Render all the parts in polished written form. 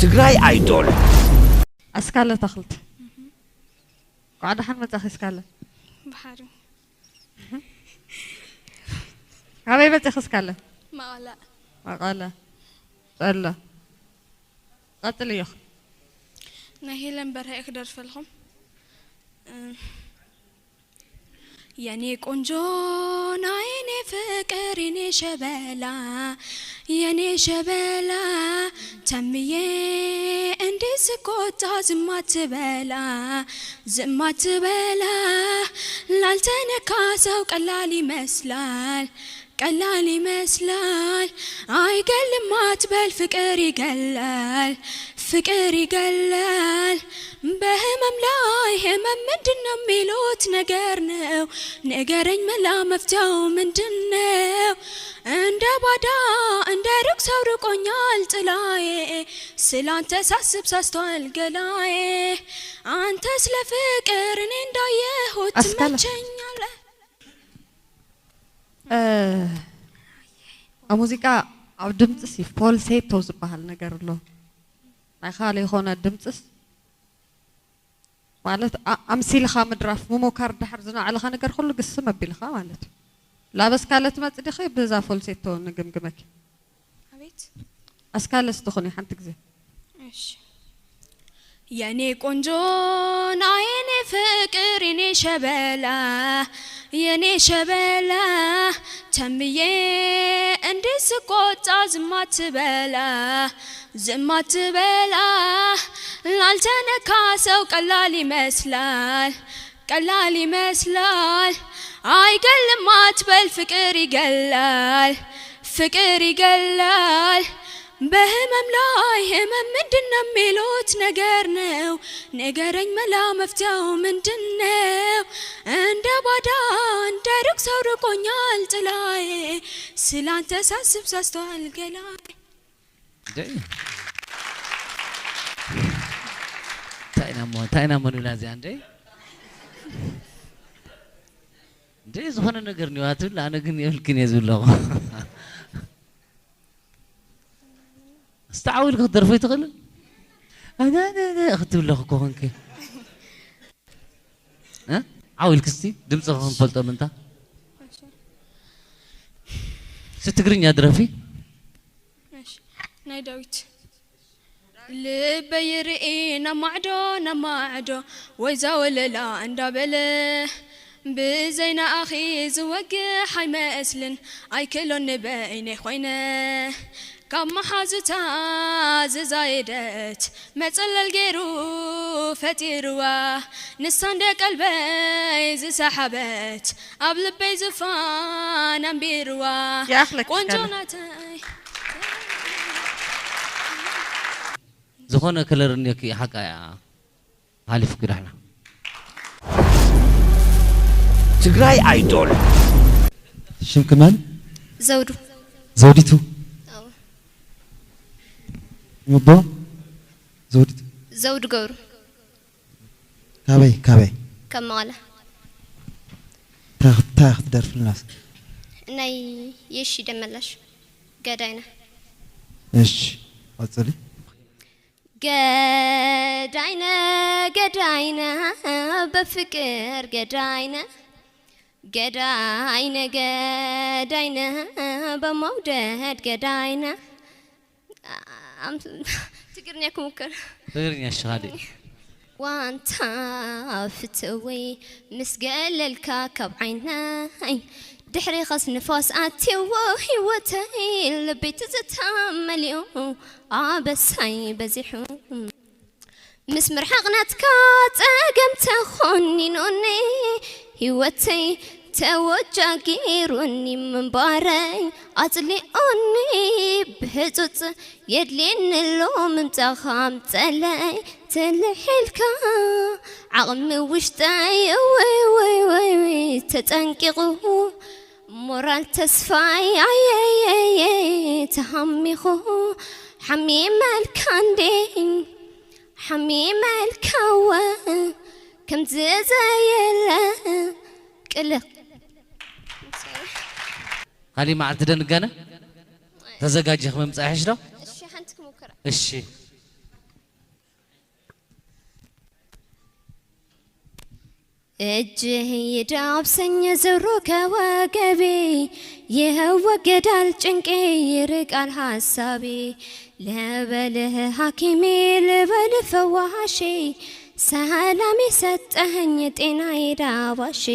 تجراي ايدول اسكاله تخلت قاعد حن متاخ اسكاله بحاري حبيبتي اسكاله ما قال سأله قتل يخ نهيلا برا اقدر فلهم يعني كونجون عيني فكريني شبالا يعني شبالا تميه اندي سكوتا زمات بلا لالتنكاسو قلال يمسلال اي قل ما تبل فكر يقلال بهمم لاي همم مندنو ميلوت نقرن ملا مفتاو مندنو عند بادا عند ركسو رقونيال طلاي سلان تساسب ساستوال قلاي انت سل فكر ندايهو تمچኛለ الموسيقى او دمص فول سيت توزبحال ነገር ሎ ናይ خالي يخون دمصስ ማለት امثيلخ مدراف مموكار دحر زنا على خا ነገር كله قسم ابيلخ ማለት لابس كالت مصدخ بዛ فول سيت نغمغمك ابيت اسكالس تخوني حنت غزي ماشي يعني كونجون عيني فكر يني شبلا تميه اندي سكوتا زمات بلا لالتنكاسو قلال يمسلال اي قل ما تبل فكر يقلال بهمم لاي همم مندنو ميلوت نقرن ملا مفتاو مندنو عند بادا عند ركسو رقونيال طلاي سلان تساسب ساستوال قلاي تاينا منو لازي عندي دي زخونه ነገር ነው አትል አነ ግን ይልክን ይዝለው استعول قدر في تغل انا اختب لك كونك ها عاول كستي دمصهم فلطه منتا ستغرينيا درفي ماشي ناي داويت لبيرئينا معدو ويزا ولا اندابله بزينا اخي زوقح ما اسلن اي كلون بيني خوينا كم حازتا زايدت مصلل غيرو فتيروا نساند قلبي زسحبت ابل بيزفان امبيروا قنجوناتي زخونه كلرنيك حقايا حالف كدحنا تجراي ايدول شم كمان زوديتو مبا زود قور كابي كمالة تاخذ درف الناس ناي يشي دملاش قداينا ايش اصلي قداينا بفكر قداينا بمودد قداينا تقرني أكمكر تقرني الشغالي وانت فتوي مسقال الكاكب عيناي دحري خص نفاس آتي وهي لبيت زتامليو بس هاي بزيحو مسمر حقنتك تقمت خوني نوني هوتي توجه غيروني من باري أطلقوني بهزوت يدلين اللوم متخام تلحلكا عغم وشتاي وي تتنقغو مورال تسفاي تهميخو حميم الكاندين حميم الكوا كم زيلا قلق هالي ما عتدن غانا تزغاجخ ممصاحش دو እሺ ሓንትክ ሙከራ እሺ እጅህ ይዳብሰኝ ዞሮ ከወገቤ ይወገዳል ጭንቄ ይርቃል ሐሳቤ ልበልህ ሐኪሜ ልበልህ ፈዋሼ ሰላም የሰጠኸኝ ጤናዬ ዳባሼ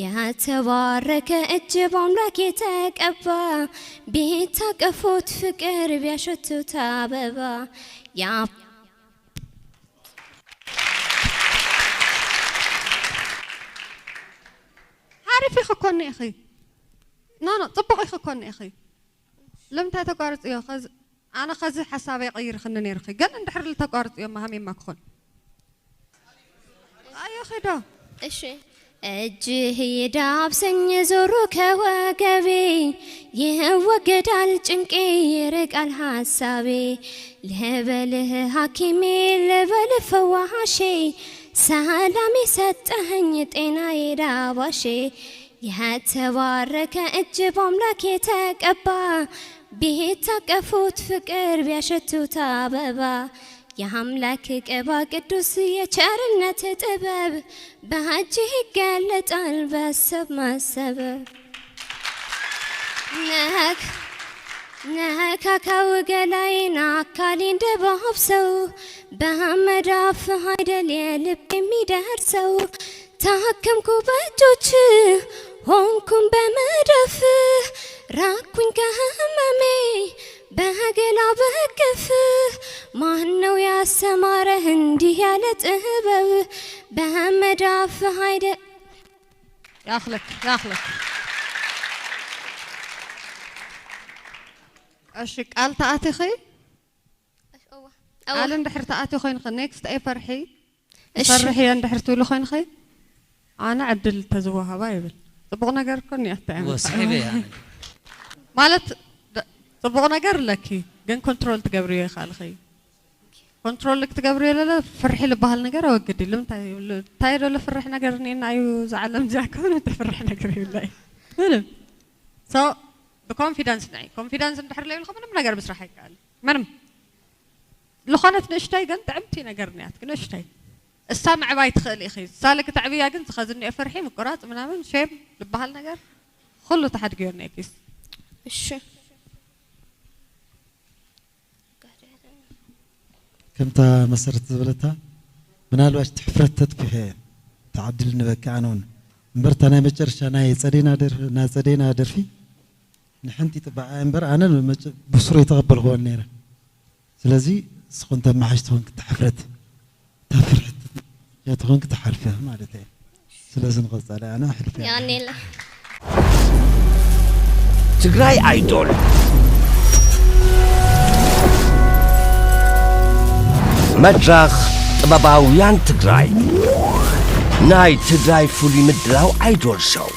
የተባረከ እጅ በአምላክ የተቀባ ቢታቀፉት ፍቅር ቢያሸቱት አበባ عارفي خكوني أخي نانا طبقي خكوني أخي لم تتقارط يا خز أنا خز حسابي غير خلني رخي قال إن دحر التقارط يوم همي ما كخون أي أخي ده إيش እጅህ ይዳብሰኝ ዞሮ ከወገቤ ይወገዳል ጭንቄ ይርቃል ሐሳቤ ልበልህ ሐኪሜ ልበልህ ፈዋሼ ሰላም የሰጠኸኝ ጤናዬ ዳባሼ የተባረከ እጅ በአምላክ የተቀባ ቢታቀፉት ፍቅር ቢያሸቱት አበባ የአምላክ ቅባ ቅዱስ የቸርነት ጥበብ በእጅህ ይገለጣል በሰብ ማሰበብ ነካካው ገላዬን አካሌ እንደባብሰው በመዳፍ አይደል የልብ የሚደርሰው ታከምኩ በእጆች ሆንኩም በመዳፍ ራኩኝ ከህመሜ በገላ በክፍ ማነው ያሰማረህ እንዲህ ያለ ጥበብ በመዳፍ አይደል ያخلك እሺ ቃል ተአትኺ ቃል እንድሕር ተአቲ ኮይንኺ ኔክስት አይ ፈርሒ ፈርሒ እንድሕር ትብሉ ኮይንኺ ኣነ ዕድል ተዝወሃባ ይብል ጽቡቕ ነገር ኮን ያስተዓም ወስሒበ يعني ማለት ጽቡቕ ነገር ለኪ ግን ኮንትሮል ትገብሪ ይኻልኺ ኮንትሮል ክትገብሪ የለለ ፍርሒ ልባሃል ነገር አወግዲ ለምታይ ታይዶ ለፍርሕ ነገር እኔና አዩ ዘዓለም ጃከውን ተፍርሕ ነገር ይብላይ ምንም ሶ بكونفيدنس نعي كونفيدنس ندحر لي لكم ምንም ነገር መስራሕ አይካል ምንም لخانت نشتاي ግን تعبتي ነገርኛት ግን نشتاي እሳ ማዕባይ ትኽእል ኢኺ ሳለክ ተዕብያ ግን ተኸዝኒ ፍርሒ ምቁራጽ ምናምን ሼም ልባሃል ነገር ሁሉ ተሐድገው ነይኪስ እሺ ከምታ መሰረት ዝበለታ ምናልባሽ ትሕፍረት ተጥፊሄ تعدل نبكي عنون امبرت انا مጨረሻ ናይ ጸዴና ደርፊ نحنتي تبع امبر انا بصري يتقبل هو النيره ስለዚህ ስኹንተ ማሕሽቶን ክትሕፍረት ተፍርት ያትኾን ክትሐልፈ ማለት እዩ ስለዚህ ንቀጻለ انا حلفه يعني لا ትግራይ አይዶል መድረኽ ጥበባውያን ትግራይ ናይ ትግራይ ፍሉይ ምድላው አይዶል ሾው